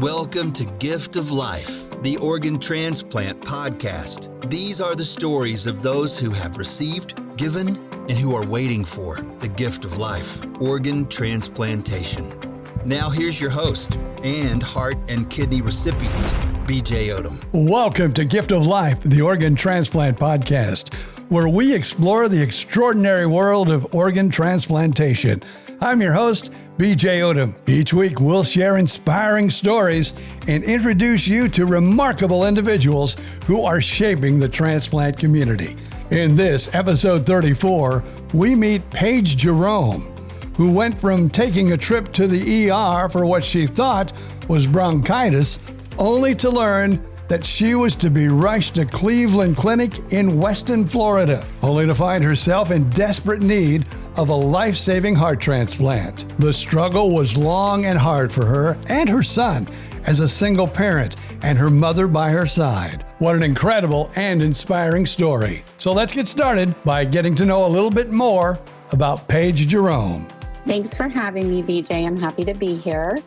Welcome to Gift of Life, the Organ Transplant podcast. These are the stories of those who have received, given, and who are waiting for the gift of life, organ transplantation. Now here's your host and heart and kidney recipient, BJ Odom. Welcome to Gift of Life, the Organ Transplant podcast, where we explore the extraordinary world of organ transplantation. I'm your host, BJ Odom. Each week, we'll share inspiring stories and introduce you to remarkable individuals who are shaping the transplant community. In this episode 34, we meet Paige Jerome, who went from taking a trip to the ER for what she thought was bronchitis, only to learn that she was to be rushed to Cleveland Clinic in Weston, Florida, only to find herself in desperate need of a life-saving heart transplant. The struggle was long and hard for her and her son as a single parent and her mother by her side. What an incredible and inspiring story. So let's get started by getting to know a little bit more about Paige Jerome. Thanks for having me, BJ. I'm happy to be here.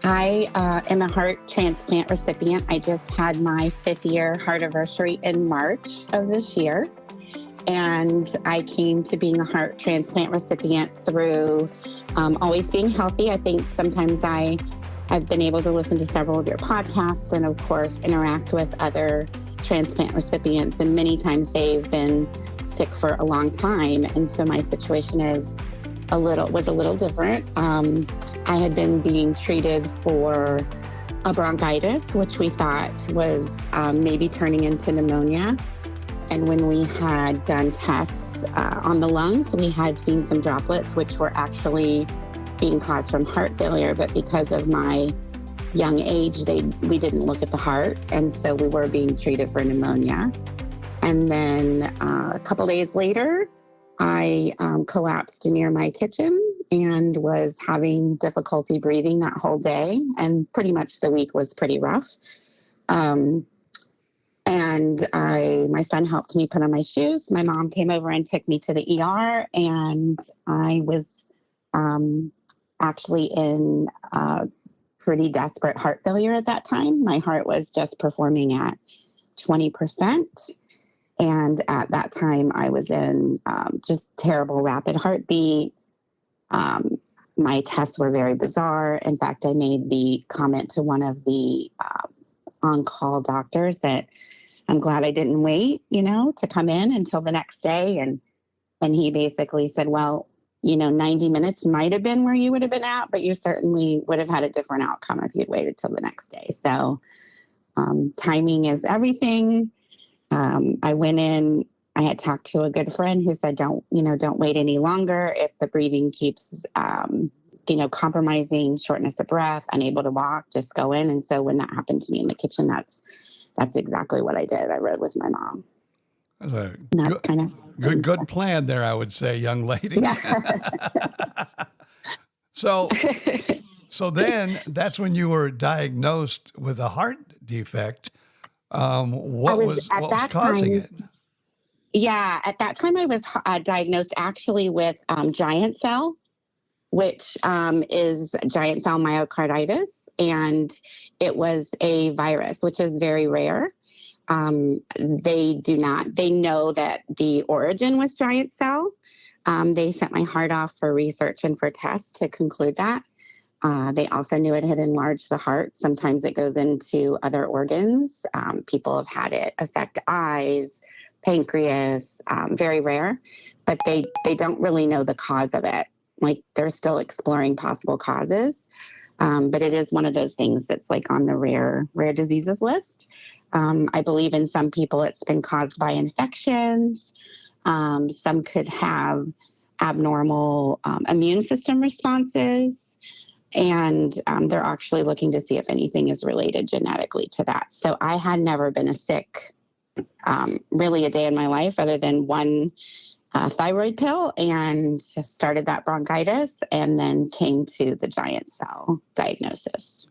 I am a heart transplant recipient. I just had my 5th year heart anniversary in March of this year. And I came to being a heart transplant recipient through always being healthy. I think sometimes I've been able to listen to several of your podcasts and, of course, interact with other transplant recipients. And many times they've been sick for a long time. And so my situation was a little different. I had been being treated for a bronchitis, which we thought was maybe turning into pneumonia. And when we had done tests on the lungs, we had seen some droplets, which were actually being caused from heart failure. But because of my young age, we didn't look at the heart. And so we were being treated for pneumonia. And then a couple days later, I collapsed near my kitchen and was having difficulty breathing that whole day. And pretty much the week was pretty rough. And my son helped me put on my shoes. My mom came over and took me to the ER, and I was actually in pretty desperate heart failure at that time. My heart was just performing at 20%. And at that time, I was in just terrible rapid heartbeat. My tests were very bizarre. In fact, I made the comment to one of the on-call doctors that I'm glad I didn't wait, to come in until the next day. And he basically said, well, 90 minutes might have been where you would have been at, but you certainly would have had a different outcome if you'd waited till the next day. So timing is everything. I went in, I had talked to a good friend who said, don't wait any longer. If the breathing keeps, compromising, shortness of breath, unable to walk, just go in. And so when that happened to me in the kitchen, that's exactly what I did. I rode with my mom. That's a good plan there, I would say, young lady. Yeah. So then that's when you were diagnosed with a heart defect. What was causing it? Yeah, at that time I was diagnosed actually with giant cell, which is giant cell myocarditis. And it was a virus, which is very rare. They know that the origin was giant cell. They sent my heart off for research and for tests to conclude that. They also knew it had enlarged the heart. Sometimes it goes into other organs. People have had it affect eyes, pancreas, very rare, but they don't really know the cause of it. Like, they're still exploring possible causes. But it is one of those things that's like on the rare diseases list. I believe in some people it's been caused by infections. Some could have abnormal immune system responses. And they're actually looking to see if anything is related genetically to that. So I had never been sick really a day in my life other than one thyroid pill, and started that bronchitis, and then came to the giant cell diagnosis,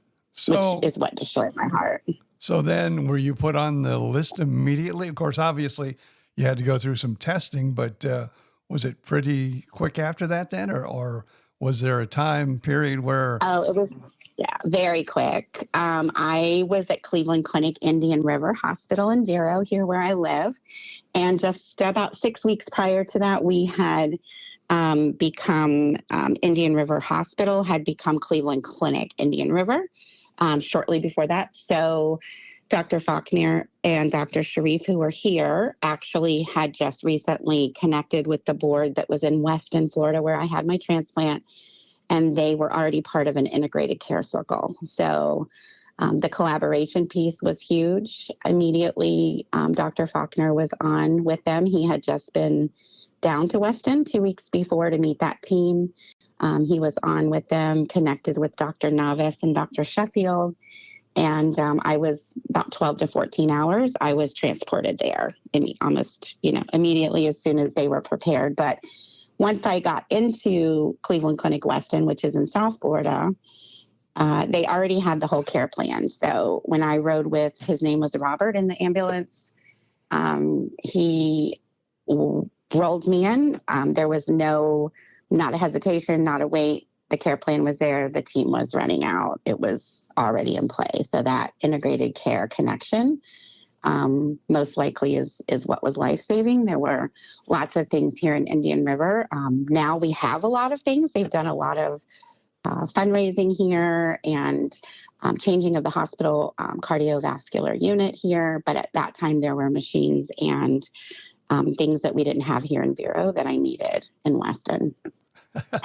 which is what destroyed my heart. So then were you put on the list immediately? Of course, obviously you had to go through some testing, but was it pretty quick after that then, or was there a time period where? Oh, Yeah, very quick. I was at Cleveland Clinic Indian River Hospital in Vero, here where I live. And just about 6 weeks prior to that, we had become Indian River Hospital, had become Cleveland Clinic Indian River shortly before that. So Dr. Faulkner and Dr. Sharif, who were here, actually had just recently connected with the board that was in Weston, Florida, where I had my transplant. And they were already part of an integrated care circle. So the collaboration piece was huge. Immediately, Dr. Faulkner was on with them. He had just been down to Weston 2 weeks before to meet that team. He was on with them, connected with Dr. Navis and Dr. Sheffield. And I was about 12 to 14 hours. I was transported there almost, immediately as soon as they were prepared. But once I got into Cleveland Clinic Weston, which is in South Florida, they already had the whole care plan. So when I rode with, his name was Robert in the ambulance, he rolled me in. There was not a hesitation, not a wait. The care plan was there. The team was running out. It was already in play. So that integrated care connection most likely is what was life-saving. There were lots of things here in Indian River. Now we have a lot of things. They've done a lot of fundraising here and changing of the hospital cardiovascular unit here. But at that time, there were machines and things that we didn't have here in Vero that I needed in Weston.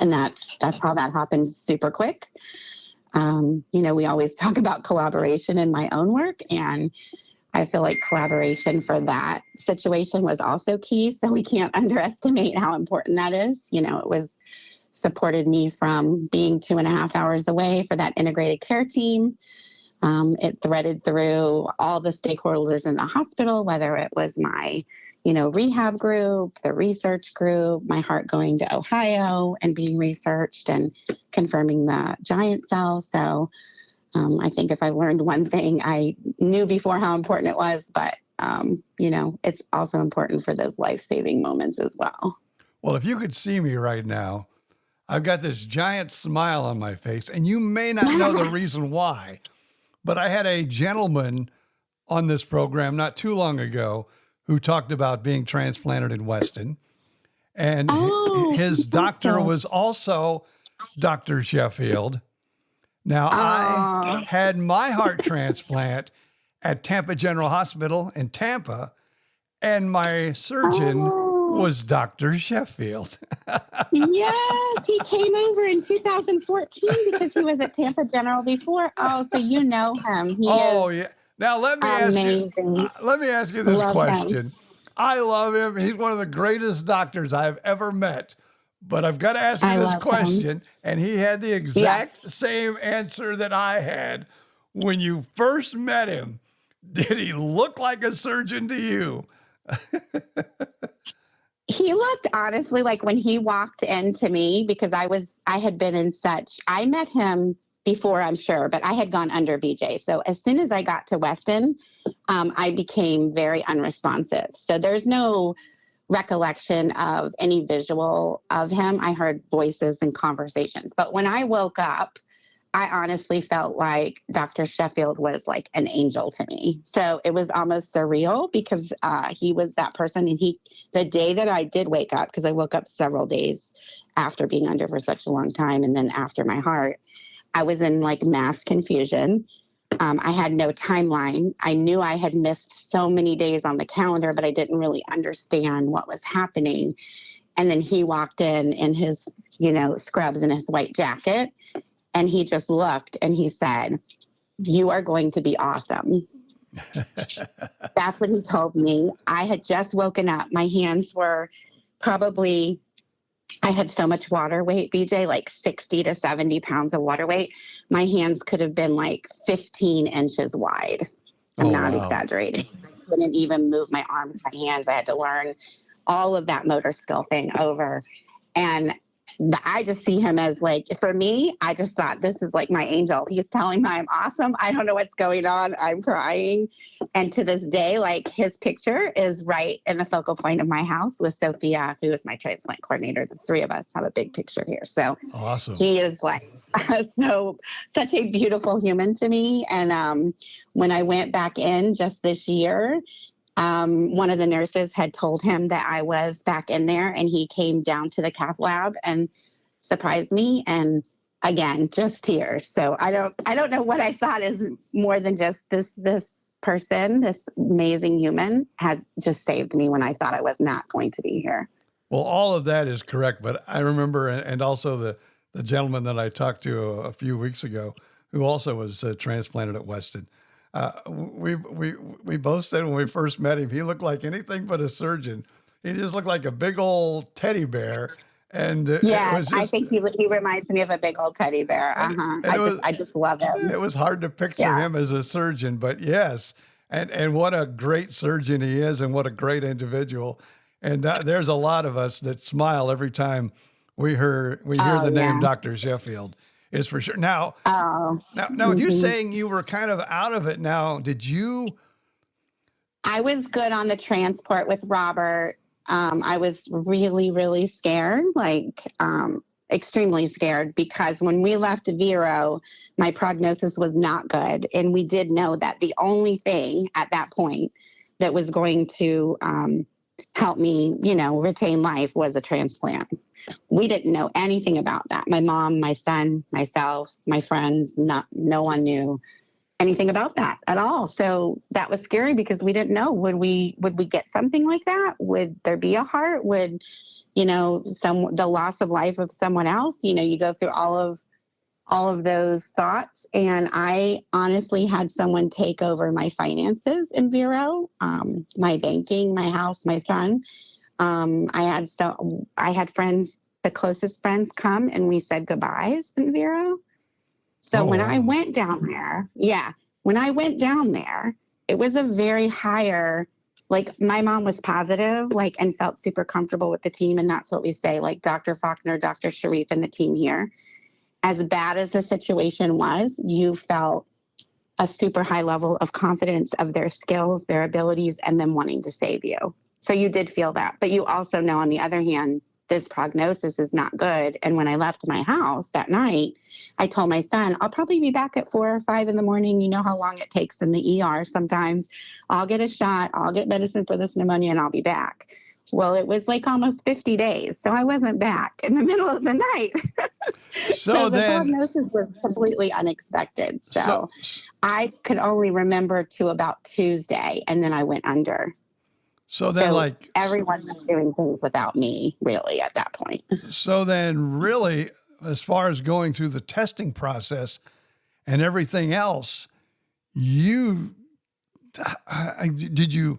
And that's how that happened super quick. We always talk about collaboration in my own work, and I feel like collaboration for that situation was also key. So we can't underestimate how important that is. It supported me from being 2.5 hours away for that integrated care team. It threaded through all the stakeholders in the hospital, whether it was my, rehab group, the research group, my heart going to Ohio and being researched and confirming the giant cell. So I think if I learned one thing, I knew before how important it was, but, it's also important for those life-saving moments as well. Well, if you could see me right now, I've got this giant smile on my face, and you may not know the reason why, but I had a gentleman on this program not too long ago who talked about being transplanted in Weston, and his doctor was also Dr. Sheffield. Now, I had my heart transplant at Tampa General Hospital in Tampa, and my surgeon was Dr. Sheffield. Yes, he came over in 2014 because he was at Tampa General before. Oh, so you know him. Yeah. Now let me ask you this question. Him. I love him. He's one of the greatest doctors I've ever met. But I've got to ask you this question, and he had the exact same answer that I had. When you first met him, did he look like a surgeon to you? He looked honestly like when he walked into me, because I met him before, I'm sure, but I had gone under BJ. So as soon as I got to Weston, I became very unresponsive. So there's no recollection of any visual of him. I heard voices and conversations. But when I woke up, I honestly felt like Dr. Sheffield was like an angel to me. So it was almost surreal because he was that person. And the day that I did wake up, because I woke up several days after being under for such a long time, and then after my heart, I was in like mass confusion. I had no timeline. I knew I had missed so many days on the calendar, but I didn't really understand what was happening. And then he walked in his, scrubs and his white jacket. And he just looked and he said, "You are going to be awesome." That's what he told me. I had just woken up. My hands were I had so much water weight, BJ, like 60 to 70 pounds of water weight. My hands could have been like 15 inches wide. I'm not exaggerating. I couldn't even move my arms, my hands. I had to learn all of that motor skill thing over. And I just see him as like, for me, I just thought this is like my angel. He's telling me I'm awesome. I don't know what's going on. I'm crying. And to this day, like his picture is right in the focal point of my house with Sophia, who is my transplant coordinator. The three of us have a big picture here. So awesome. He is like, such a beautiful human to me. And when I went back in just this year, one of the nurses had told him that I was back in there, and he came down to the cath lab and surprised me. And again, just tears. So I don't know what I thought is more than just this person, this amazing human had just saved me when I thought I was not going to be here. Well, all of that is correct. But I remember, and also the gentleman that I talked to a few weeks ago, who also was transplanted at Weston. We both said when we first met him, he looked like anything but a surgeon. He just looked like a big old teddy bear. And I think he reminds me of a big old teddy bear. I just love him. It was hard to picture him as a surgeon, but yes. And what a great surgeon he is, and what a great individual. And there's a lot of us that smile every time we hear the name Dr. Sheffield. Is for sure. Now, with you saying you were kind of out of it now, did you? I was good on the transport with Robert. I was really, really scared, extremely scared, because when we left Vero, my prognosis was not good. And we did know that the only thing at that point that was going to help me, retain life was a transplant. We didn't know anything about that. My mom, my son, myself, my friends, no one knew anything about that at all. So that was scary because we didn't know, would we get something like that? Would there be a heart? Would, the loss of life of someone else? You go through all of those thoughts. And I honestly had someone take over my finances in Vero, my banking, my house, my son. I had friends, the closest friends, come, and we said goodbyes in Vero. So when I went down there, it was a very higher, my mom was positive, and felt super comfortable with the team. And that's what we say, Dr. Faulkner, Dr. Sharif, and the team here. As bad as the situation was, you felt a super high level of confidence of their skills, their abilities, and them wanting to save you. So you did feel that. But you also know, on the other hand, this prognosis is not good. And when I left my house that night, I told my son, I'll probably be back at 4 or 5 in the morning. You know how long it takes in the ER sometimes. I'll get a shot, I'll get medicine for this pneumonia, and I'll be back. Well, it was almost 50 days. So I wasn't back in the middle of the night. So the prognosis was completely unexpected. So I could only remember to about Tuesday, and then I went under. So then everyone was doing things without me, really, at that point. So then really, as far as going through the testing process and everything else, did you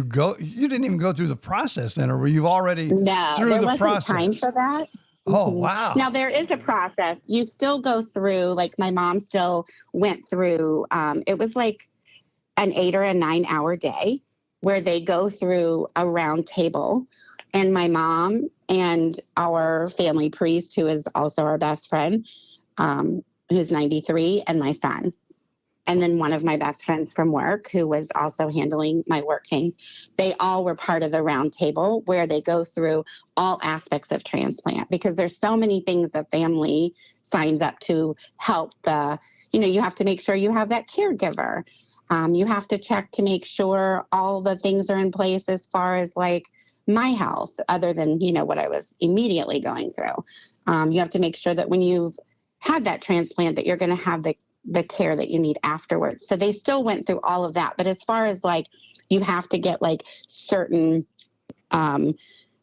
go? You didn't even go through the process then, or were you already through the process? No, there wasn't time for that. Oh, wow. Now, there is a process. You still go through, my mom still went through, it was an 8 or a 9 hour day where they go through a round table. And my mom and our family priest, who is also our best friend, who's 93, and my son. And then one of my best friends from work, who was also handling my work things, they all were part of the round table where they go through all aspects of transplant, because there's so many things the family signs up to help you have to make sure you have that caregiver. You have to check to make sure all the things are in place as far as my health, other than, what I was immediately going through. You have to make sure that when you've had that transplant, that you're going to have the care that you need afterwards. So they still went through all of that. But as far as you have to get certain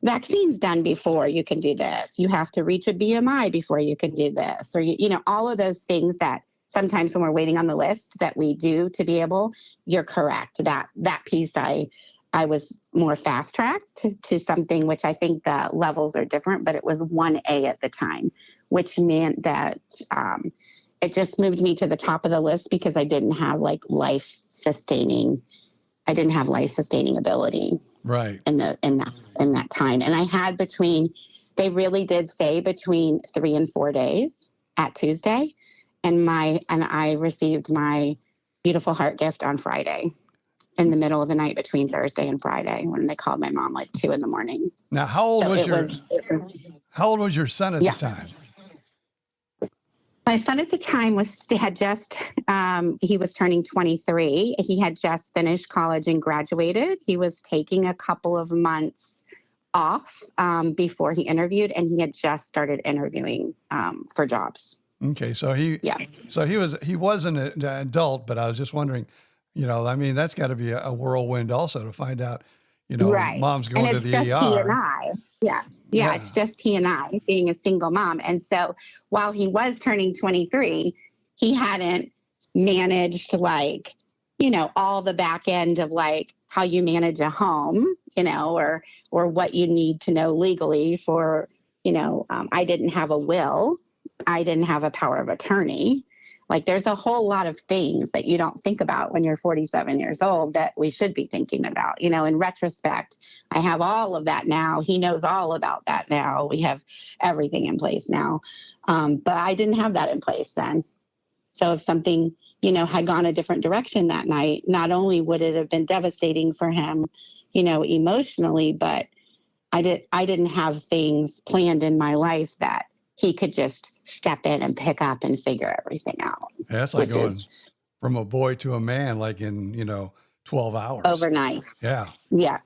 vaccines done before you can do this. You have to reach a BMI before you can do this. Or, all of those things that sometimes when we're waiting on the list that we do to be able, you're correct. That piece I was more fast tracked to something which I think the levels are different, but it was 1A at the time, which meant that it just moved me to the top of the list because I didn't have life sustaining ability. Right. In that time. And I had between they really did say between 3 and 4 days at Tuesday. And I received my beautiful heart gift on Friday, in the middle of the night between Thursday and Friday, when they called my mom like 2 a.m. Now, how old was how old was your son at Yeah. the time? My son at the time had just, he was turning 23. He had just finished college and graduated. He was taking a couple of months off before he interviewed, and he had just started interviewing for jobs. Okay, so he wasn't an adult, but I was just wondering, I mean, that's got to be a whirlwind also to find out, Right. mom's going to the ER. And it's just he and I. Yeah, it's just he and I, being a single mom. And so while he was turning 23, he hadn't managed all the back end of how you manage a home, or what you need to know legally for, I didn't have a will. I didn't have a power of attorney. There's a whole lot of things that you don't think about when you're 47 years old that we should be thinking about. In retrospect, I have all of that now. He knows all about that now. We have everything in place now. But I didn't have that in place then. So if something, had gone a different direction that night, not only would it have been devastating for him, emotionally, but I didn't have things planned in my life that he could just step in and pick up and figure everything out. Yeah, that's like going from a boy to a man, in, 12 hours. Overnight. Yeah. Yeah.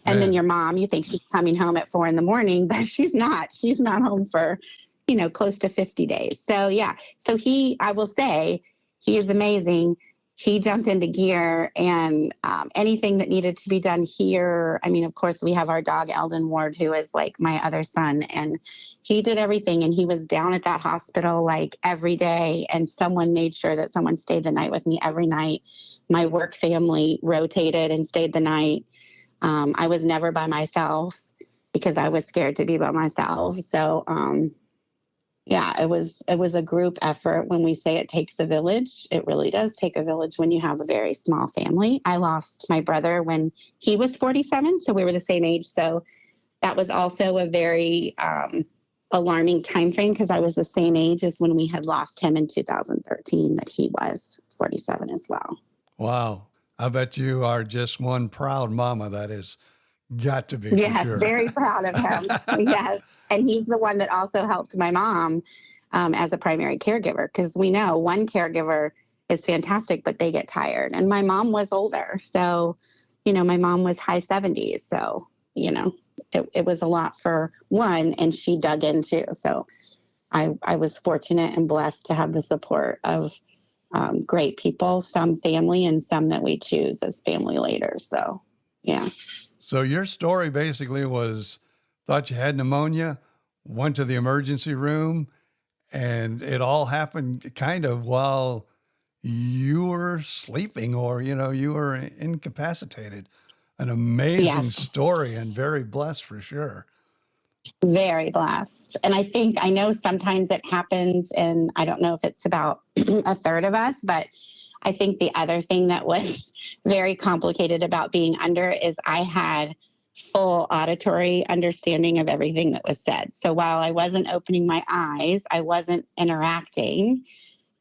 And then your mom, you think she's coming home at 4 a.m, but she's not. She's not home for, close to 50 days. So, yeah. So I will say, he is amazing. He jumped into gear, and anything that needed to be done here. I mean, of course, we have our dog, Eldon Ward, who is like my other son, and he did everything. And he was down at that hospital every day, and someone made sure that someone stayed the night with me every night. My work family rotated and stayed the night. I was never by myself because I was scared to be by myself. So, yeah, it was a group effort. When we say it takes a village, it really does take a village when you have a very small family. I lost my brother when he was 47, so we were the same age. So that was also a very alarming time frame, because I was the same age as when we had lost him in 2013, that he was 47 as well. Wow. I bet you are just one proud mama. That is got to be, yes, for sure. Very proud of him. Yes. And he's the one that also helped my mom as a primary caregiver, because we know one caregiver is fantastic, but they get tired. And my mom was older. So, my mom was high 70s. So, it was a lot for one, and she dug in too. So I was fortunate and blessed to have the support of great people, some family and some that we choose as family later. So, yeah. So your story basically was, thought you had pneumonia, went to the emergency room, and it all happened kind of while you were sleeping, or, you were incapacitated. An amazing story, and very blessed for sure. Very blessed. And I know sometimes it happens, and I don't know if it's about a third of us, but I think the other thing that was very complicated about being under is I had full auditory understanding of everything that was said. So while I wasn't opening my eyes, I wasn't interacting,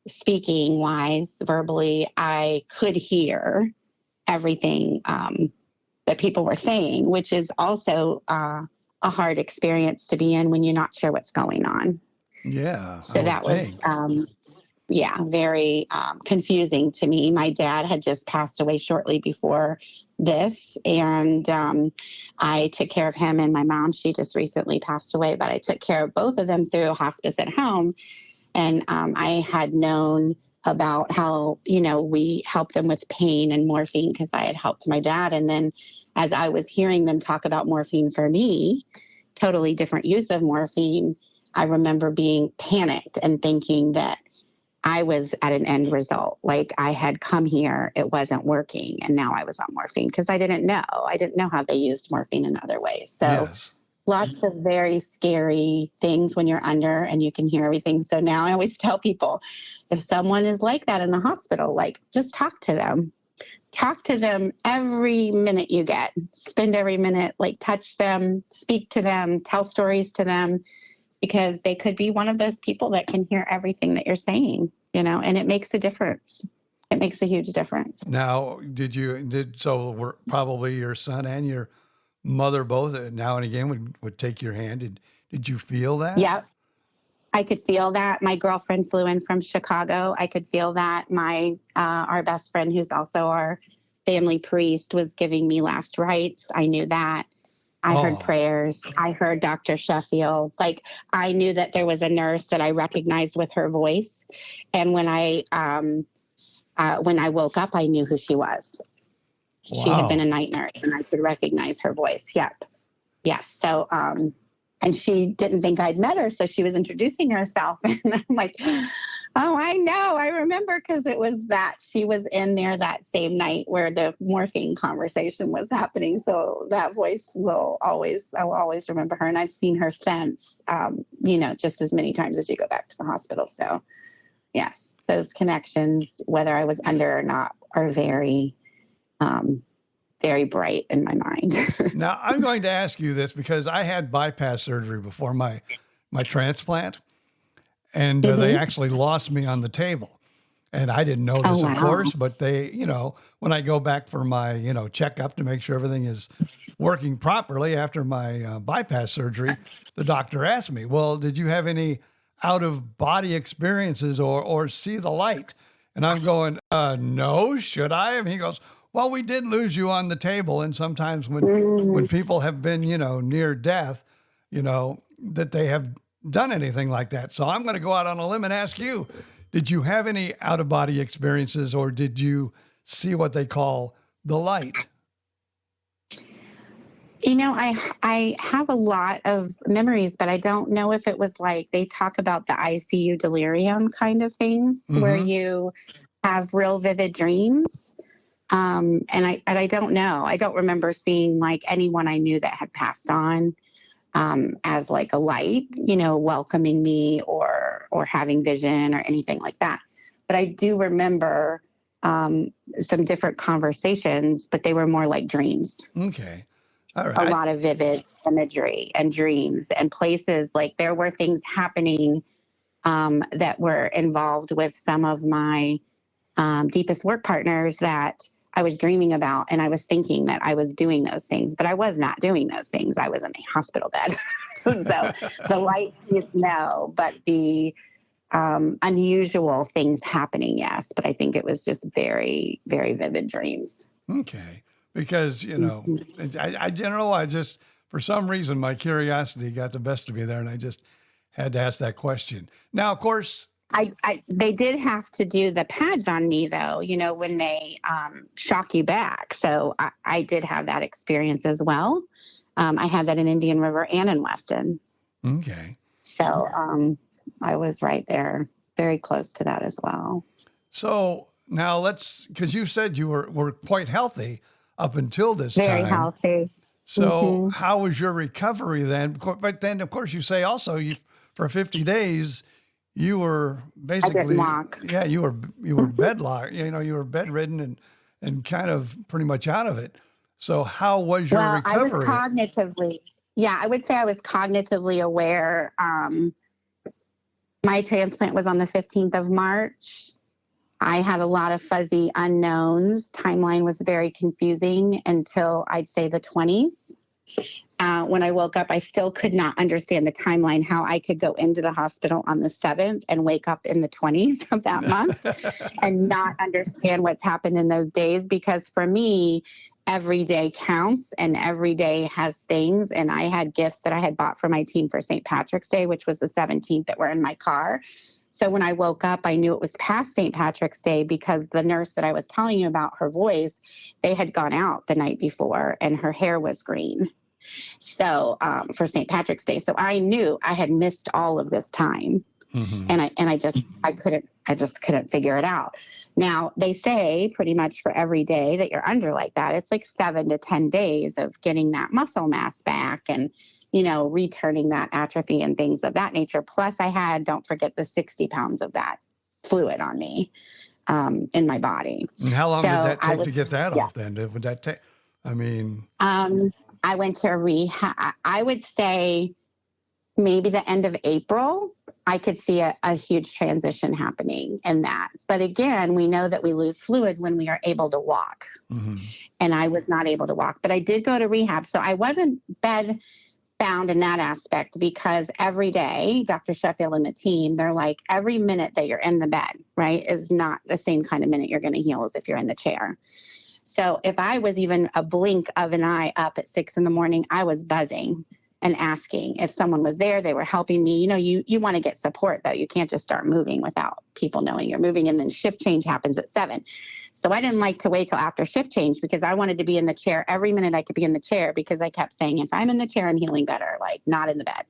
speaking wise, verbally, I could hear everything that people were saying, which is also a hard experience to be in when you're not sure what's going on. Yeah. So that was, very confusing to me. My dad had just passed away shortly before this, and I took care of him, and my mom, she just recently passed away, but I took care of both of them through hospice at home. And I had known about how, we helped them with pain and morphine, because I had helped my dad. And then as I was hearing them talk about morphine for me, totally different use of morphine, I remember being panicked and thinking that I was at an end result. Like I had come here, it wasn't working, and now I was on morphine, because I didn't know. I didn't know how they used morphine in other ways. So lots of very scary things when you're under and you can hear everything. So now I always tell people, if someone is like that in the hospital, just talk to them. talk to them every minute you get. Spend every minute, like touch them, speak to them, tell stories to them, because they could be one of those people that can hear everything that you're saying, and it makes a difference. It makes a huge difference. Now, so were probably your son and your mother both now and again would take your hand. Did you feel that? Yep. I could feel that. My girlfriend flew in from Chicago. I could feel that. Our best friend, who's also our family priest, was giving me last rites. I knew that. I heard prayers. I heard Dr. Sheffield. Like, I knew that there was a nurse that I recognized with her voice. And when I woke up, I knew who she was. Wow. She had been a night nurse, and I could recognize her voice. Yep. Yes. So, and she didn't think I'd met her, so she was introducing herself. And I'm like, oh, I know. I remember, because it was that she was in there that same night where the morphine conversation was happening. So that voice I will always remember her. And I've seen her since, just as many times as you go back to the hospital. So, yes, those connections, whether I was under or not, are very, very bright in my mind. Now, I'm going to ask you this because I had bypass surgery before my transplant, and they actually lost me on the table. And I didn't know this, of course, but they, when I go back for my, checkup to make sure everything is working properly after my bypass surgery, the doctor asked me, well, did you have any out-of-body experiences or see the light? And I'm going, no, should I? And he goes, well, we did lose you on the table. And sometimes when people have been, near death, that they have done anything like that. So I'm going to go out on a limb and ask you, did you have any out-of-body experiences, or did you see what they call the light? I have a lot of memories, but I don't know if it was like they talk about the ICU delirium kind of things where you have real vivid dreams. And I don't know. I don't remember seeing like anyone I knew that had passed on as like a light, welcoming me or having vision or anything like that. But I do remember some different conversations, but they were more like dreams. Okay. All right. A lot of vivid imagery and dreams and places. Like, there were things happening that were involved with some of my deepest work partners that I was dreaming about, and I was thinking that I was doing those things, but I was not doing those things. I was in a hospital bed. So the light, no, but the unusual things happening, yes. But I think it was just very, very vivid dreams. Okay. Because, I don't know. I just, for some reason, my curiosity got the best of me there, and I just had to ask that question. Now, of course, they did have to do the pads on me, though, when they shock you back. So I did have that experience as well. I had that in Indian River and in Weston. Okay. So I was right there, very close to that as well. So now because you said you were quite healthy up until this time. Very healthy. So how was your recovery then? But then, of course, you say also for 50 days, you were basically, I didn't walk. Yeah, you were bedlocked, you were bedridden and kind of pretty much out of it. So how was your recovery? I would say I was cognitively aware. My transplant was on the 15th of March. I had a lot of fuzzy unknowns. Timeline was very confusing until I'd say the 20s. When I woke up, I still could not understand the timeline, how I could go into the hospital on the 7th and wake up in the 20s of that month and not understand what's happened in those days. Because for me, every day counts and every day has things. And I had gifts that I had bought for my team for St. Patrick's Day, which was the 17th, that were in my car. So when I woke up, I knew it was past St. Patrick's Day because the nurse that I was telling you about, her voice, they had gone out the night before and her hair was green. So for St. Patrick's Day. So I knew I had missed all of this time. And I just couldn't figure it out. Now, they say pretty much for every day that you're under like that, it's like 7 to 10 days of getting that muscle mass back and, returning that atrophy and things of that nature. Plus I had, don't forget, the 60 pounds of that fluid on me. in my body. And how long did So that I take was, to get that yeah. off then? Would that take, I mean, I went to rehab. I would say maybe the end of April, I could see a huge transition happening in that. But again, we know that we lose fluid when we are able to walk. mm-hmm. And I was not able to walk, but I did go to rehab. So I wasn't bed bound in that aspect because every day, Dr. Sheffield and the team, they're like, every minute that you're in the bed, right, is not the same kind of minute you're going to heal as if you're in the chair. So if I was even a blink of an eye up at 6 a.m, I was buzzing and asking if someone was there. They were helping me. You want to get support, though. You can't just start moving without people knowing you're moving. And then shift change happens at 7. So I didn't like to wait till after shift change because I wanted to be in the chair every minute I could be in the chair, because I kept saying, if I'm in the chair, I'm healing better, like not in the bed.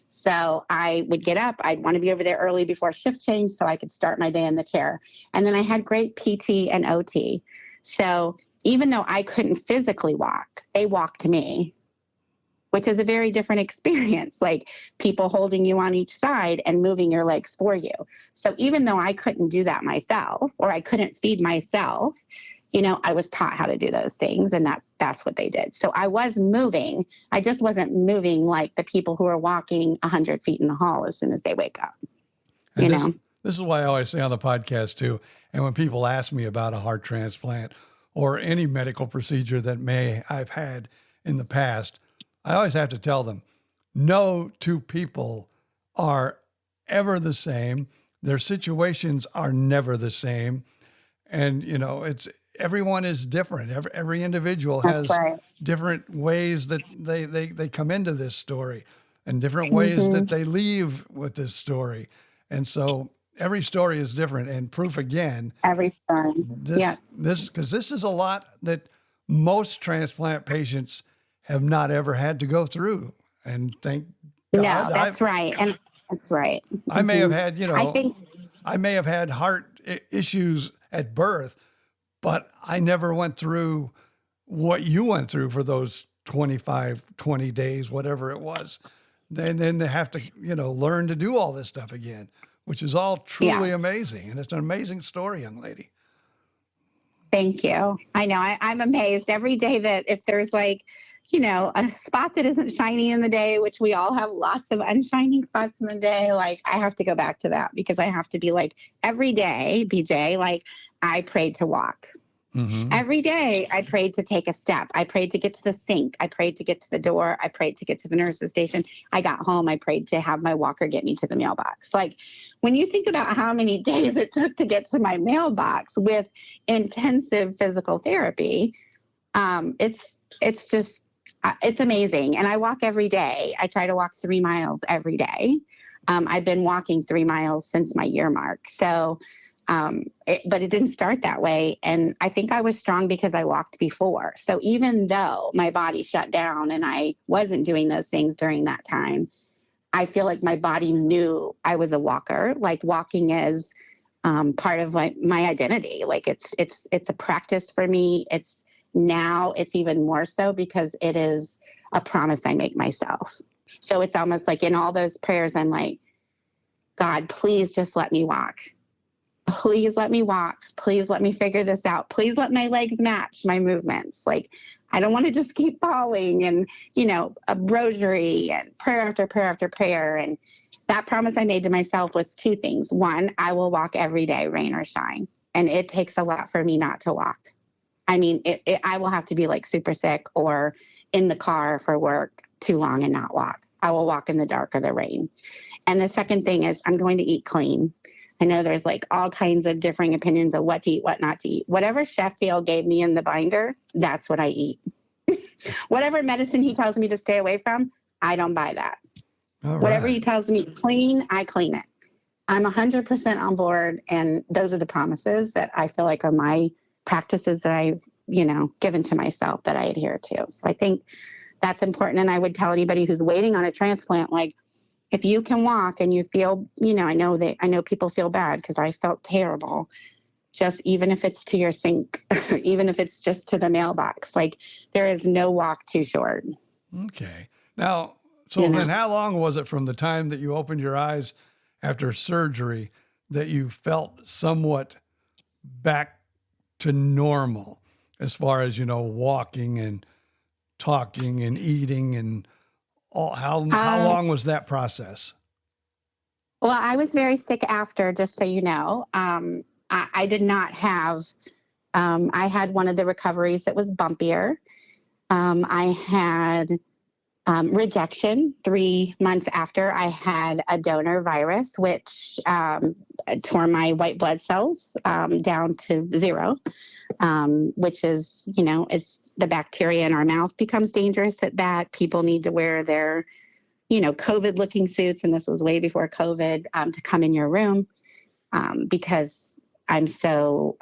So I would get up. I'd want to be over there early before shift change so I could start my day in the chair. And then I had great PT and OT. So even though I couldn't physically walk, they walked me, which is a very different experience, like people holding you on each side and moving your legs for you. So even though I couldn't do that myself, or I couldn't feed myself, I was taught how to do those things, and that's what they did. So I was moving. I just wasn't moving like the people who are walking 100 feet in the hall as soon as they wake up. And this is why I always say on the podcast too, and when people ask me about a heart transplant or any medical procedure that I've had in the past, I always have to tell them, no two people are ever the same. Their situations are never the same. And, everyone is different. Every individual has different ways that they come into this story and different ways that they leave with this story. And so every story is different, and proof again, every story. Because this is a lot that most transplant patients have not ever had to go through. And thank God. No, that's right. And that's right. I may have had, I may have had heart issues at birth, but I never went through what you went through for those 20 days, whatever it was. Then they have to, learn to do all this stuff again, which is all truly amazing. And it's an amazing story, young lady. Thank you. I know. I'm amazed every day that if there's a spot that isn't shiny in the day, which we all have lots of unshiny spots in the day, I have to go back to that, because I have to be every day, BJ, I prayed to walk. Mm-hmm. Every day I prayed to take a step. I prayed to get to the sink. I prayed to get to the door. I prayed to get to the nurse's station. I got home. I prayed to have my walker get me to the mailbox. When you think about how many days it took to get to my mailbox with intensive physical therapy, it's just, it's amazing. And I walk every day. I try to walk 3 miles every day. I've been walking 3 miles since my year mark. So, but it didn't start that way. And I think I was strong because I walked before. So even though my body shut down and I wasn't doing those things during that time, I feel like my body knew I was a walker. Walking is part of my identity. It's a practice for me. Now it's even more so because it is a promise I make myself. So it's almost like in all those prayers, I'm like, God, please just let me walk. Please let me walk. Please let me figure this out. Please let my legs match my movements. I don't want to just keep falling and, a rosary and prayer after prayer after prayer. And that promise I made to myself was 2 things. 1, I will walk every day, rain or shine. And it takes a lot for me not to walk. I mean, I will have to be super sick or in the car for work too long and not walk. I will walk in the dark or the rain. And the second thing is I'm going to eat clean. I know there's all kinds of differing opinions of what to eat, what not to eat. Whatever Sheffield gave me in the binder, that's what I eat. Whatever medicine he tells me to stay away from, I don't buy that. Whatever he tells me clean, I clean it. I'm 100% on board. And those are the promises that I feel like are my practices that I've, given to myself that I adhere to. So I think that's important. And I would tell anybody who's waiting on a transplant, if you can walk and you feel, I know people feel bad because I felt terrible. Just even if it's to your sink, even if it's just to the mailbox, there is no walk too short. Okay. Now, then how long was it from the time that you opened your eyes after surgery that you felt somewhat back to normal as far as, walking and talking and eating and all? How long was that process? Well, I was very sick after, just so you know. I did not have, I had one of the recoveries that was bumpier. I had rejection 3 months after. I had a donor virus, which tore my white blood cells down to 0, which is, it's the bacteria in our mouth becomes dangerous at that. People need to wear their COVID looking suits. And this was way before COVID, to come in your room, because I'm so,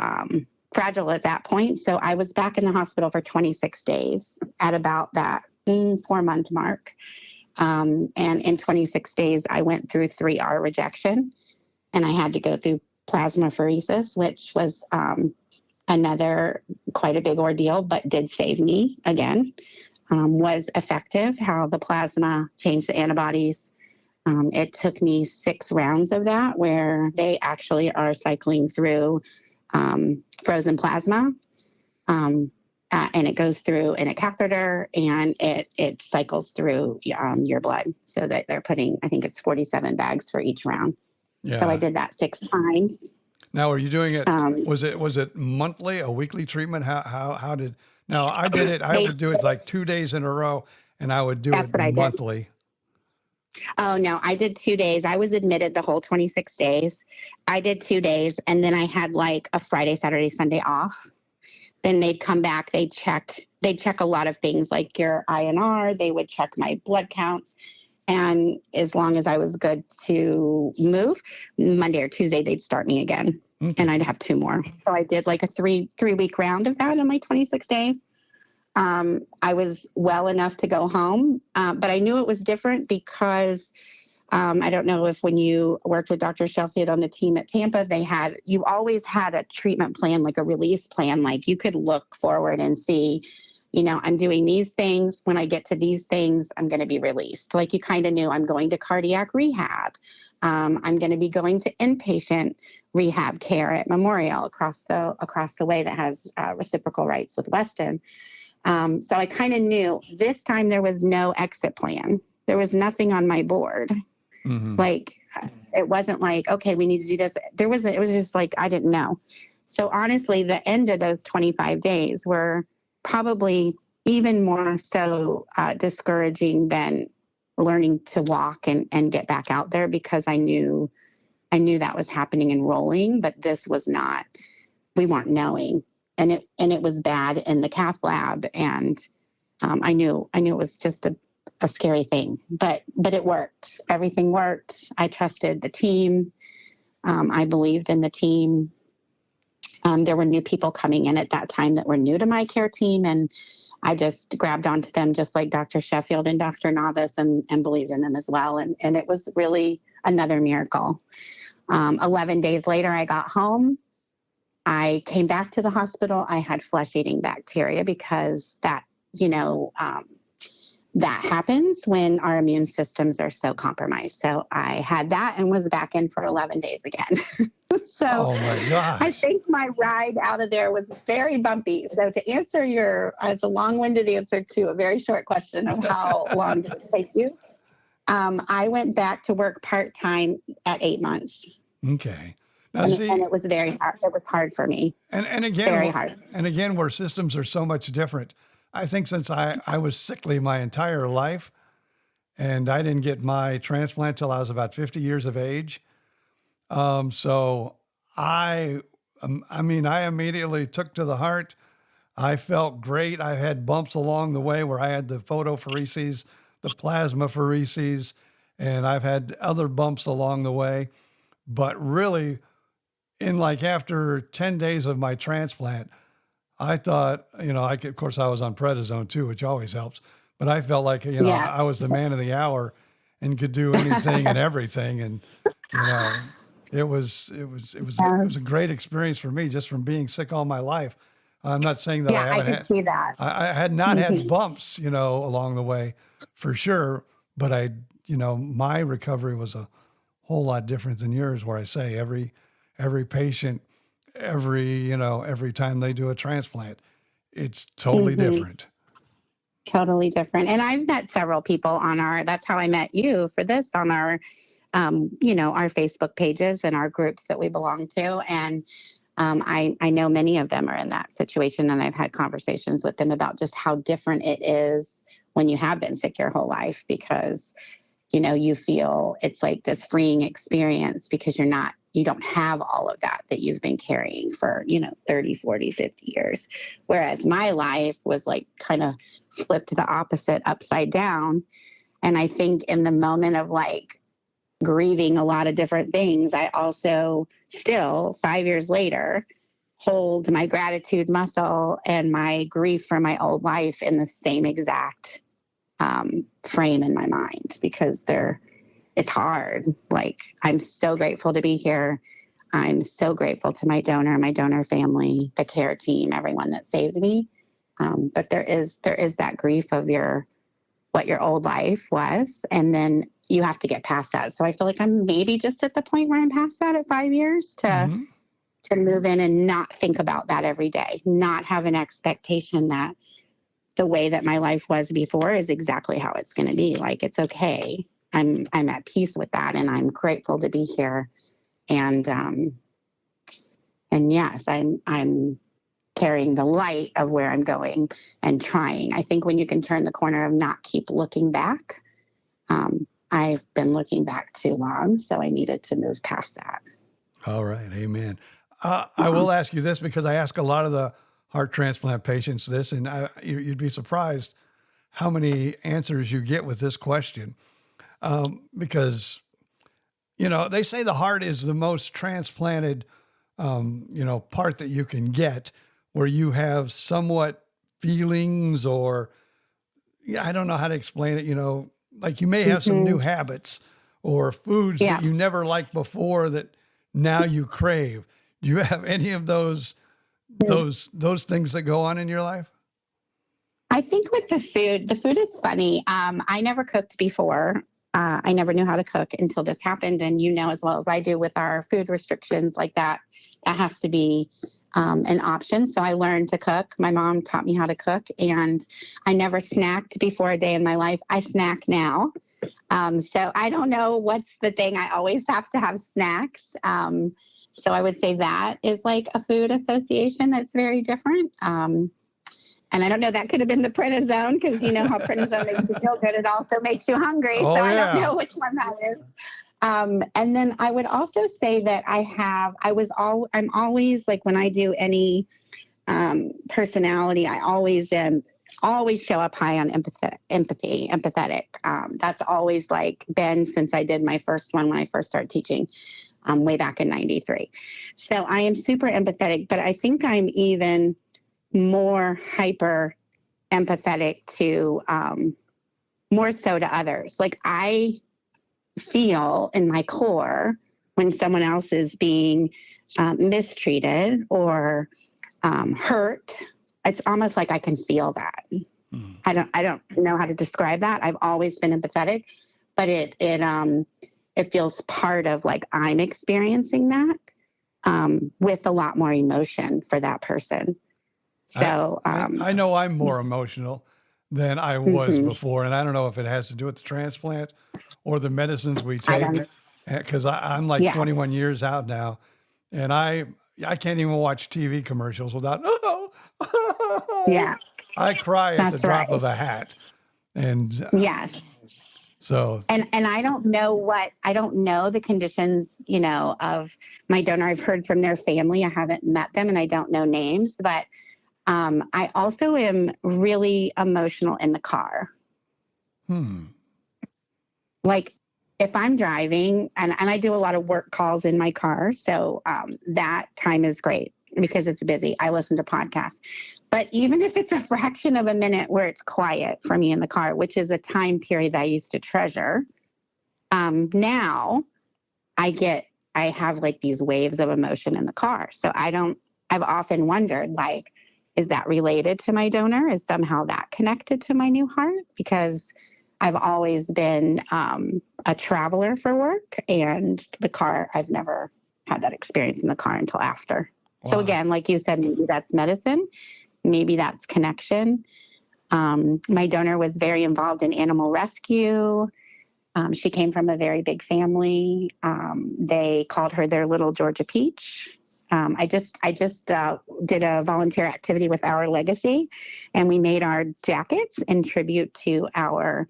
fragile at that point. So I was back in the hospital for 26 days at about that 4-month mark. And in 26 days, I went through 3R rejection, and I had to go through plasmapheresis, which was, another quite a big ordeal, but did save me again. Was effective, how the plasma changed the antibodies. It took me 6 rounds of that, where they actually are cycling through frozen plasma. And it goes through in a catheter, and it cycles through your blood, so that they're putting, I think it's 47 bags for each round. Yeah. So I did that 6 times. Now, are you doing it? Was it monthly, a weekly treatment? How did? Now, I did it. I would do it like 2 days in a row, and I would do it monthly. Oh, no, I did 2 days. I was admitted the whole 26 days. I did 2 days, and then I had like a Friday, Saturday, Sunday off. Then they'd come back. They'd check a lot of things like your INR. They would check my blood counts. And as long as I was good to move, Monday or Tuesday, they'd start me again. Okay. And I'd have 2 more. So I did like a three-week round of that in my 26 days. I was well enough to go home, but I knew it was different because I don't know if when you worked with Dr. Sheffield on the team at Tampa, you always had a treatment plan, like a release plan. Like you could look forward and see, I'm doing these things. When I get to these things, I'm going to be released. Like you kind of knew I'm going to cardiac rehab. I'm going to be going to inpatient rehab care at Memorial across the way that has reciprocal rights with Weston. So I kind of knew this time there was no exit plan. There was nothing on my board. Mm-hmm. Like it wasn't like, okay, we need to do this. It was just like, I didn't know. So honestly, the end of those 25 days were probably even more so discouraging than learning to walk and get back out there, because I knew that was happening and rolling, but this was not. We weren't knowing, and it was bad in the cath lab, and I knew it was just a scary thing, but it worked. Everything worked. I trusted the team. I believed in the team. There were new people coming in at that time that were new to my care team, and I just grabbed onto them just like Dr. Sheffield and Dr. Novice and believed in them as well. And it was really another miracle. 11 days later, I got home. I came back to the hospital. I had flesh-eating bacteria because that happens when our immune systems are so compromised. So I had that and was back in for 11 days again. So oh my gosh. I think my ride out of there was very bumpy. So to answer it's a long-winded answer to a very short question of how long did it take you? I went back to work part-time at 8 months. Okay. Now, and it was very hard. It was hard for me. And again, very hard. And again, where systems are so much different. I think since I was sickly my entire life, and I didn't get my transplant till I was about 50 years of age. So I immediately took to the heart. I felt great. I had bumps along the way where I had the photopheresis, the plasmapheresis, and I've had other bumps along the way. But really, after 10 days of my transplant, I thought, of course I was on prednisone too, which always helps, but I felt like, I was the man of the hour and could do anything and everything. And, it was a great experience for me just from being sick all my life. I'm not saying that I haven't see that. I had not had bumps, along the way for sure, but my recovery was a whole lot different than yours, where I say every patient, every time they do a transplant. It's totally different. Totally different. And I've met several people that's how I met you for this, on our, our Facebook pages and our groups that we belong to. And I know many of them are in that situation, and I've had conversations with them about just how different it is when you have been sick your whole life, because, you feel it's like this freeing experience because you don't have all of that you've been carrying for, 30, 40, 50 years. Whereas my life was like kind of flipped the opposite, upside down. And I think in the moment of like grieving a lot of different things, I also still 5 years later hold my gratitude muscle and my grief for my old life in the same exact frame in my mind, because it's hard. Like, I'm so grateful to be here. I'm so grateful to my donor family, the care team, everyone that saved me. But there is that grief of what your old life was, and then you have to get past that. So I feel like I'm maybe just at the point where I'm past that at 5 years to move in and not think about that every day, not have an expectation that the way that my life was before is exactly how it's going to be. Like, it's okay. I'm at peace with that, and I'm grateful to be here. And yes, I'm carrying the light of where I'm going and trying. I think when you can turn the corner of not keep looking back, I've been looking back too long, so I needed to move past that. All right. Amen. I will ask you this, because I ask a lot of the heart transplant patients this, and you'd be surprised how many answers you get with this question. Because, they say the heart is the most transplanted, part that you can get, where you have somewhat feelings, or I don't know how to explain it, like you may have some new habits or foods that you never liked before that now you crave. Do you have any of those things that go on in your life? I think with the food is funny. I never cooked before. I never knew how to cook until this happened. And as well as I do, with our food restrictions like that has to be an option. So I learned to cook. My mom taught me how to cook, and I never snacked before a day in my life. I snack now. So I don't know what's the thing. I always have to have snacks. So I would say that is like a food association that's very different. And I don't know, that could have been the prednisone, because you know how prednisone makes you feel good. It also makes you hungry. Oh, so yeah. I don't know which one that is. And then I would also say that I'm always like, when I do any personality, I always show up high on empathetic. That's always like been since I did my first one when I first started teaching way back in 93. So I am super empathetic, but I think I'm even more hyper empathetic to more so to others. Like, I feel in my core when someone else is being mistreated or hurt. It's almost like I can feel that. I don't know how to describe that. I've always been empathetic, but it feels part of like I'm experiencing that with a lot more emotion for that person. So I know I'm more emotional than I was before, and I don't know if it has to do with the transplant or the medicines we take, because I'm like 21 years out now, and I can't even watch TV commercials without I cry at the drop of a hat. And so and I don't know the conditions of my donor. I've heard from their family. I haven't met them, and I don't know names, but I also am really emotional in the car. Like, if I'm driving, and I do a lot of work calls in my car, so that time is great because it's busy. I listen to podcasts. But even if it's a fraction of a minute where it's quiet for me in the car, which is a time period I used to treasure, now I have like these waves of emotion in the car. So I've often wondered, like, is that related to my donor? Is somehow that connected to my new heart? Because I've always been a traveler for work, and the car, I've never had that experience in the car until after. So Wow. again, like you said, maybe that's medicine, maybe that's connection. My donor was very involved in animal rescue. She came from a very big family. They called her their little Georgia Peach. I just did a volunteer activity with Our Legacy, and we made our jackets in tribute to our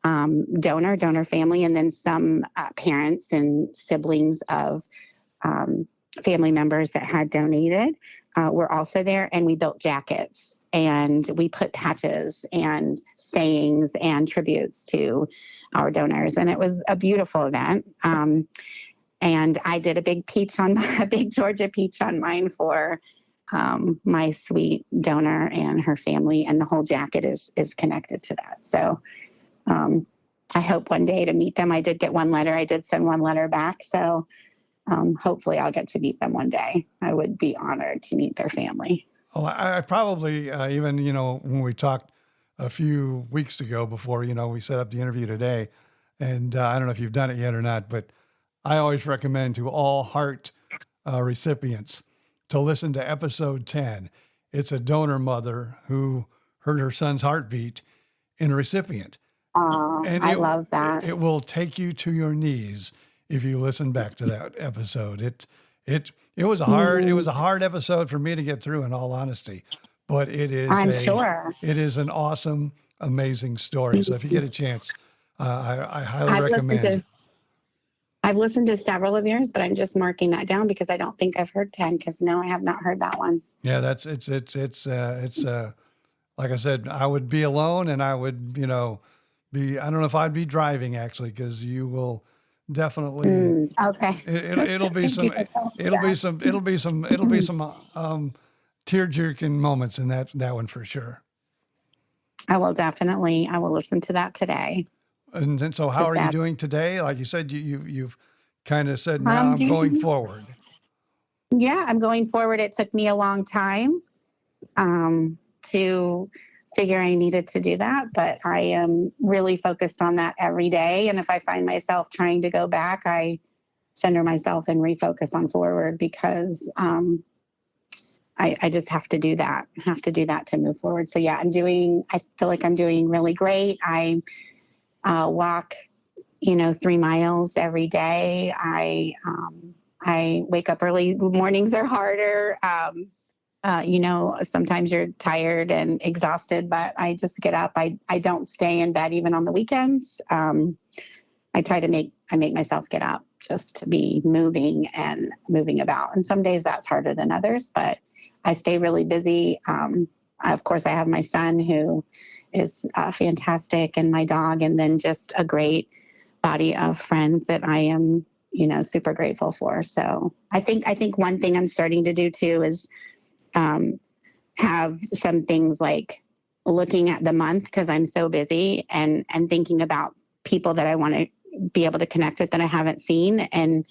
donor family, and then some parents and siblings of family members that had donated were also there, and we built jackets and we put patches and sayings and tributes to our donors, and it was a beautiful event. And I did a big Georgia peach on mine for my sweet donor and her family, and the whole jacket is connected to that. So I hope one day to meet them. I did get one letter. I did send one letter back. So hopefully I'll get to meet them one day. I would be honored to meet their family. Well, I probably even, when we talked a few weeks ago before, we set up the interview today, and I don't know if you've done it yet or not, but I always recommend to all heart recipients to listen to episode 10. It's a donor mother who heard her son's heartbeat in a recipient. And I love that. It will take you to your knees if you listen back to that episode. It was a hard episode for me to get through, in all honesty, but I'm sure. it is an awesome, amazing story. So if you get a chance, I highly recommend. I've listened to several of yours, but I'm just marking that down because I don't think I've heard 10. Because no, I have not heard that one. Yeah, it's like I said, I would be alone, and I would, I don't know if I'd be driving actually, because you will definitely. Okay. It'll be some tear-jerking moments in that one for sure. I will listen to that today. And then, so how are you doing today? Like you said, you've kind of said, now I'm going forward. Yeah, I'm going forward. It took me a long time to figure I needed to do that, but I am really focused on that every day. And if I find myself trying to go back, I center myself and refocus on forward, because I just have to do that. To move forward. So yeah, I feel like I'm doing really great. I walk, 3 miles every day. I wake up early. Mornings are harder. Sometimes you're tired and exhausted, but I just get up. I don't stay in bed even on the weekends. I make myself get up just to be moving about. And some days that's harder than others, but I stay really busy. Of course, I have my son, who is fantastic, and my dog, and then just a great body of friends that I am, super grateful for. So I think one thing I'm starting to do too is have some things like looking at the month, because I'm so busy, and thinking about people that I want to be able to connect with that I haven't seen, and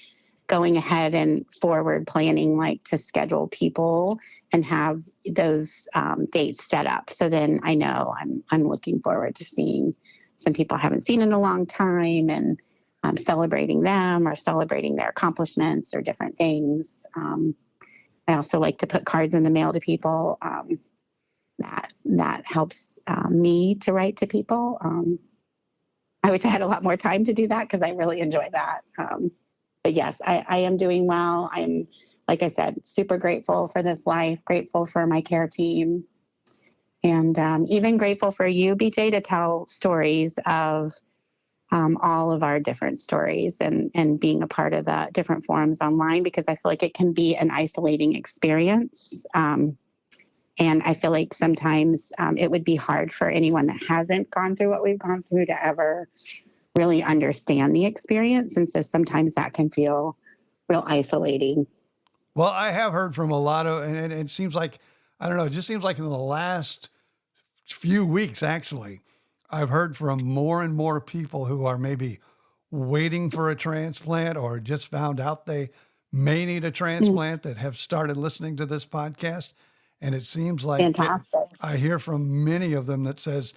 going ahead and forward planning, like to schedule people and have those dates set up. So then I know I'm looking forward to seeing some people I haven't seen in a long time, and celebrating them or celebrating their accomplishments or different things. I also like to put cards in the mail to people. That helps me to write to people. I wish I had a lot more time to do that, because I really enjoy that. But yes, I am doing well. I'm, like I said, super grateful for this life, grateful for my care team, and even grateful for you, BJ, to tell stories of all of our different stories, and being a part of the different forums online, because I feel like it can be an isolating experience. And I feel like sometimes it would be hard for anyone that hasn't gone through what we've gone through to ever really understand the experience. And so sometimes that can feel real isolating. Well, I have heard from a lot of, and it seems like, I don't know, it just seems like in the last few weeks, actually, I've heard from more and more people who are maybe waiting for a transplant, or just found out they may need a transplant, that have started listening to this podcast. And it seems like I hear from many of them that says,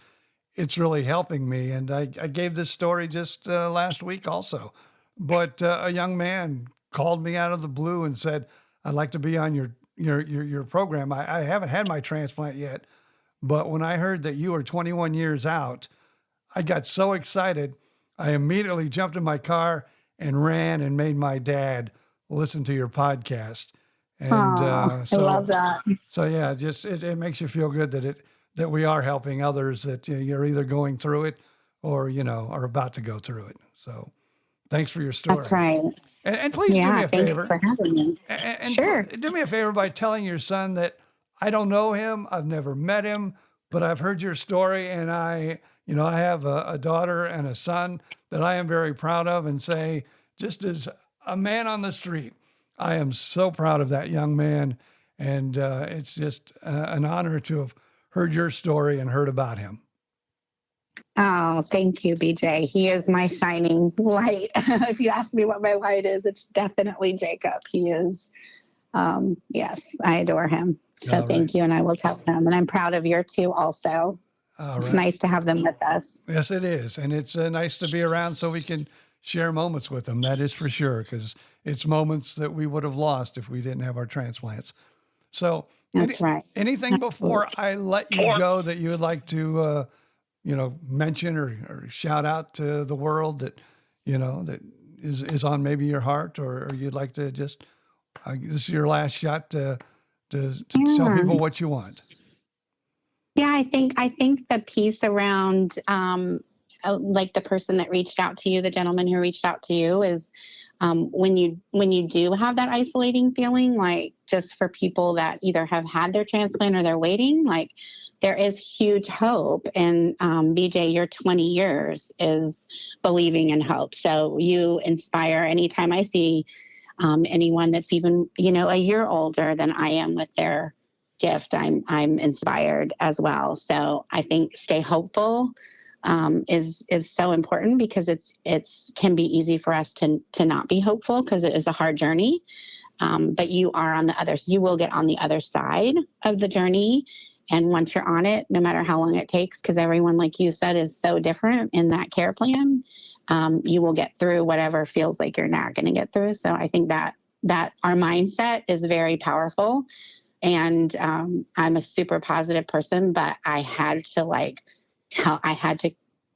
it's really helping me. And I gave this story just last week also. But a young man called me out of the blue and said, I'd like to be on your program. I haven't had my transplant yet, but when I heard that you were 21 years out, I got so excited. I immediately jumped in my car and ran and made my dad listen to your podcast. And I love that. So yeah, just it makes you feel good that we are helping others, that you're either going through it or are about to go through it. So thanks for your story. That's right. And please do me a favor. Thanks for having me. And sure. Do me a favor by telling your son that I don't know him, I've never met him, but I've heard your story, and I have a daughter and a son that I am very proud of, and say, just as a man on the street, I am so proud of that young man. And it's just an honor to have heard your story and heard about him. Oh, thank you, BJ. He is my shining light. If you ask me what my light is, it's definitely Jacob. He is, yes, I adore him. So thank you. And I will tell him. And I'm proud of your two also. It's nice to have them with us. Yes, it is. And it's nice to be around so we can share moments with them. That is for sure, because it's moments that we would have lost if we didn't have our transplants. So that's right. Anything before I let you go that you would like to, mention or shout out to the world that, that is on maybe your heart, or you'd like to just, this is your last shot to tell people what you want. Yeah, I think the piece around, like the person that reached out to you, the gentleman who reached out to you, is when you do have that isolating feeling, like just for people that either have had their transplant or they're waiting, like there is huge hope. And BJ, your 20 years is believing in hope. So you inspire anytime I see anyone that's even, a year older than I am with their gift, I'm inspired as well. So I think stay hopeful is so important, because it's can be easy for us to not be hopeful, because it is a hard journey. But you will get on the other side of the journey. And once you're on it, no matter how long it takes, because everyone, like you said, is so different in that care plan, you will get through whatever feels like you're not going to get through. So I think that our mindset is very powerful. And I'm a super positive person, but I had to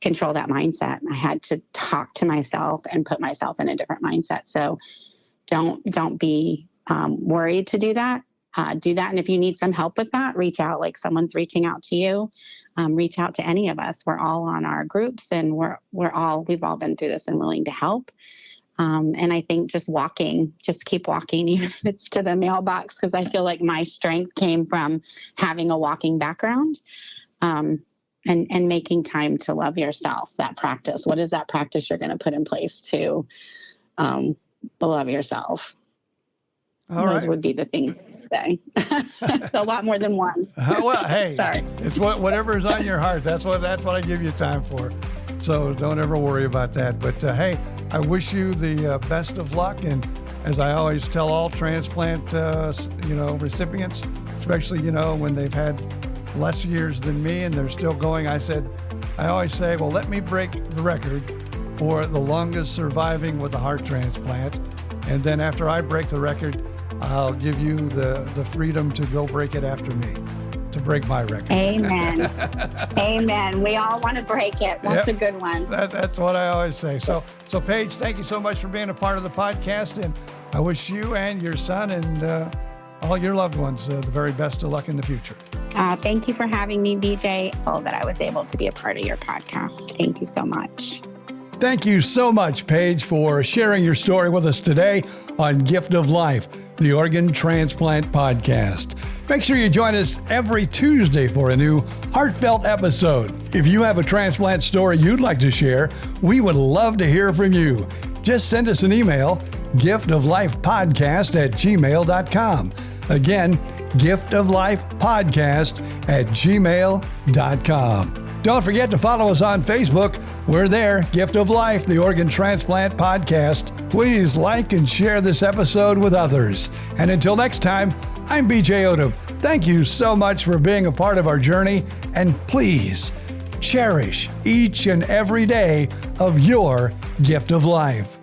control that mindset. I had to talk to myself and put myself in a different mindset. So don't be worried to do that. Do that. And if you need some help with that, reach out, like someone's reaching out to you. Reach out to any of us. We're all on our groups, and we've all been through this and willing to help. And I think just keep walking, even if it's to the mailbox, because I feel like my strength came from having a walking background, and making time to love yourself. That practice. What is that practice you're going to put in place to love yourself? Those would be the things to say. A lot more than one. Well, hey, sorry. It's whatever is on your heart. That's what I give you time for. So don't ever worry about that. But hey, I wish you the best of luck. And as I always tell all transplant, recipients, especially, when they've had less years than me and they're still going, I always say, well, let me break the record for the longest surviving with a heart transplant. And then after I break the record, I'll give you the freedom to go break it after me, to break my record. Amen. Amen. We all want to break it. That's a good one. That's what I always say. So Paige, thank you so much for being a part of the podcast. And I wish you and your son and all your loved ones the very best of luck in the future. Thank you for having me, BJ. That I was able to be a part of your podcast. Thank you so much. Thank you so much, Paige, for sharing your story with us today on Gift of Life, the Organ Transplant Podcast. Make sure you join us every Tuesday for a new heartfelt episode. If you have a transplant story you'd like to share, we would love to hear from you. Just send us an email, giftoflifepodcast@gmail.com. Again, giftoflifepodcast@gmail.com. Don't forget to follow us on Facebook. We're there, Gift of Life, the Organ Transplant Podcast. Please like and share this episode with others. And until next time, I'm BJ Odom. Thank you so much for being a part of our journey. And please cherish each and every day of your gift of life.